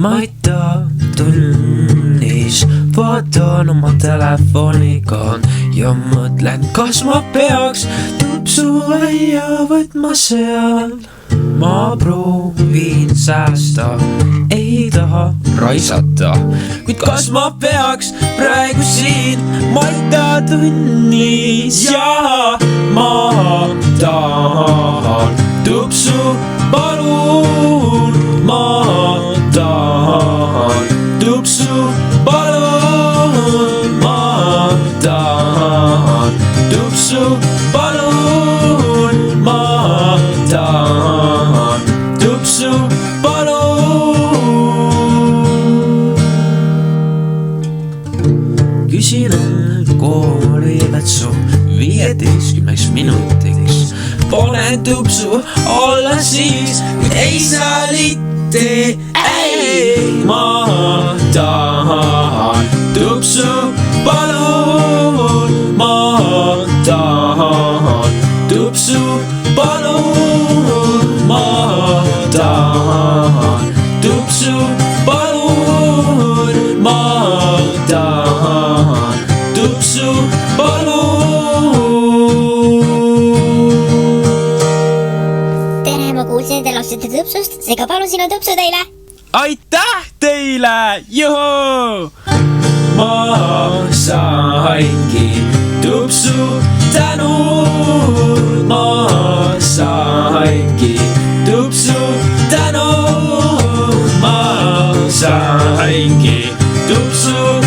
ma ei tea tunnis, vaatan oma telefoniga ja mõtlen, kas ma peaks tupsu välja võtma seal. Ma proovin säästa, ei taha raisata, kuid kas ma peaks praegu siin Maita tunnis ja ma tahan tupsu, palun, ma tahan tupsu, palun, ma tahan tupsu, palun, ma tahan tupsu, palun. Küsin kooli vetsu 15 minutiks, panen tupsu alla siis, kuid ei salite, ei, ma tahan tupsu, palun, ma tahan tupsu, palun, ma tahan tupsu, palun, ma tahan tupsu, palun. Tere, ma kuulsin, et te laulsite tupsust, seega palun sinu tupsu teile. Aitäh teile, juhu! Ma saingi tupsu tänu, ma saingi tupsu tänu, ma saingi tupsu